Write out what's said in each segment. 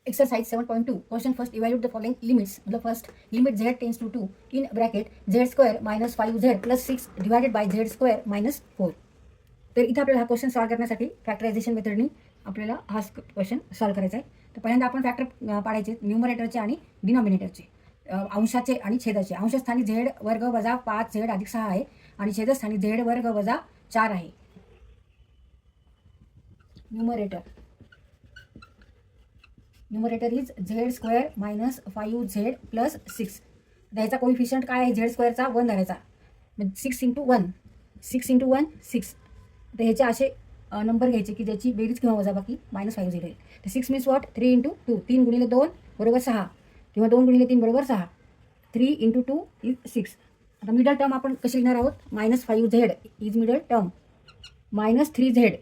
Exercise 7.2. Question first evaluate the following limits. मतलब first limit z tends to 2 in bracket z square minus 5z plus 6 divided by z square minus 4. तर इथे आपल्याला हा question solve करण्यासाठी factorisation मेथडनी आपल्याला हा question solve करायचा आहे. तर पहिल्यांदा आपण फॅक्टर पाडायचे न्यूमरेटरचे आणि डिनॉमिनेटरचे, अंशाचे आणि छेदाचे. अंशस्थानी झेड वर्ग वजा 5z अधिक 6 आहे आणि छेदस्थानी झेड वर्ग वजा 4 आहे. Numerator is Z square minus 5z plus 6. त्याचा कोइफिशियंट काय आहे? झेड स्क्वेअरचा 1 धरायचा, म्हणजे 6 इंटू 1 6. तर ह्याचे असे नंबर घ्यायचे की ज्याची बेरीज किंवा वजाबाकी -5 येईल. तर 6 मीन्स वॉट? 3 इंटू 2. 3 गुणिले 2 बरोबर 6 किंवा 2 गुणिले 3 बरोबर 6. 3 इंटू 2 इज 6. आता मिडल टर्म आपण कशी लिहिणार आहोत? -5z is middle term, -3z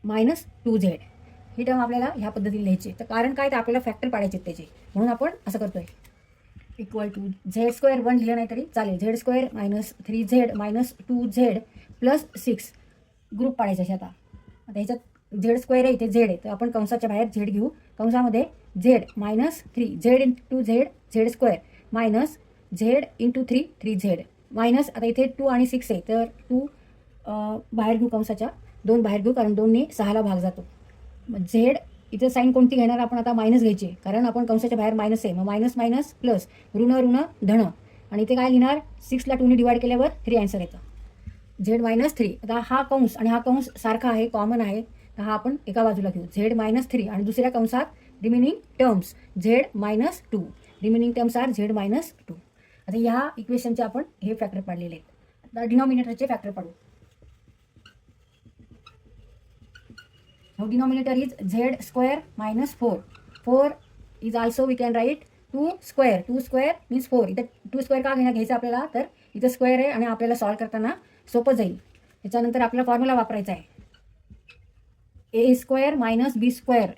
-2z. He term आपल्याला ह्या पद्धतीने लिहायची. तर कारण काय? तर आपल्याला फॅक्टर पाडायचे त्याचे, म्हणून आपण असं करतोय. इक्वल टू झेड स्क्वेअर 1 लिहिलं नाही तरी चालेल. Z square -3z -2z plus 6 group पाडायचा आहे. आता ह्याच्यात झेड स्क्वेअर आहे, इथे झेड आहे, तर आपण कंसाच्या बाहेर झेड घेऊ. कंसामध्ये z -3 z into z z square minus z into 3 3z minus, आता इथे 2 आणि 6 आहे तर 2 बाहेर घेऊ, कंसाच्या 2 बाहेर घेऊ कारण 2 ने 6ला भाग जातो. मग झेड इथं साईन कोणती घेणार आपण? आता मायनस घ्यायची, कारण आपण कंसाच्या बाहेर मायनस आहे. मग मायनस मायनस प्लस, ऋण ऋण धन, आणि इथे काय लिहिणार? 6ला 2ने डिवाइड केल्यावर 3 आन्सर येतं. झेड -3. आता हा कंस आणि हा कंस सारखा आहे, कॉमन आहे, तर हा आपण एका बाजूला घेऊ. झेड -3 आणि दुसऱ्या कंसात remaining terms Z -2. Remaining terms are Z -2. आता ह्या इक्वेशनचे आपण हे फॅक्टर पाडलेले आहेत. आता डिनॉमिनेटरचे फॅक्टर पाडू. Now denominator is z square minus 4. 4 is also we can write 2 square. 2 square means 4. इथं 2 square का घ्यायचं आपल्याला? तर इथं स्क्वेअर आहे आणि आपल्याला सॉल्व्ह करताना सोपं जाईल. त्याच्यानंतर आपला फॉर्म्युला वापरायचा आहे. a square minus b square,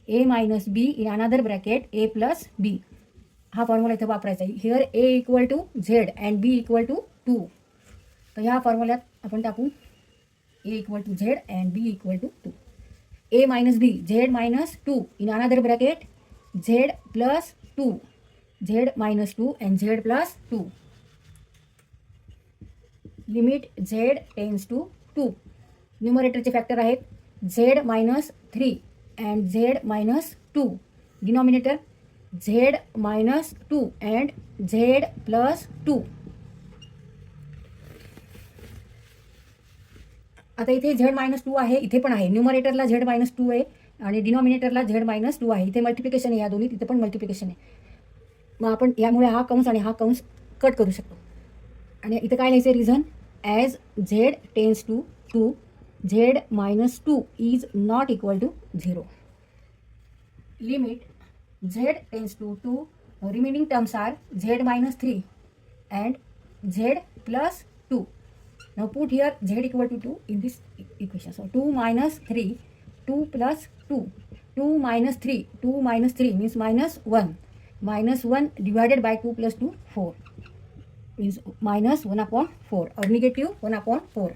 a minus b in another bracket a plus b. हा फॉर्म्युला इथं वापरायचा आहे. Here a equal to z and b equal to 2. तर ह्या फॉर्म्युल्यात आपण टाकू a equal to z and b equal to 2. a minus b, z minus 2 in another bracket z plus 2, z minus 2 and z plus 2. Limit z tends to 2. न्यूमरेटरचे factor आहेत z -3 and z -2. Denominator z -2 and z plus 2. आता इथे Z -2 आहे, इथे पण आहे. न्यूमरेटरला Z -2 आहे आणि डिनॉमिनेटरला Z -2 आहे. इथे मल्टिप्लिकेशन आहे, या दोन्ही तिथे पण मल्टिप्लिकेशन आहे. मग आपण यामुळे हा कंस आणि हा कंस कट करू शकतो. आणि इथं काय लिहायचं? Reason as Z tends to 2 Z -2 is not equal to 0. Limit Z tends to 2, remaining terms are Z -3 and Z plus 2. Now put here z equal to 2 in this equation. So 2 minus 3, 2 plus 2. 2 minus 3, 2 minus 3 means -1. -1 divided by 2 plus 2, 4. Means -1/4 or -1/4.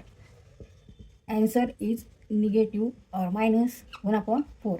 Answer is negative or -1/4.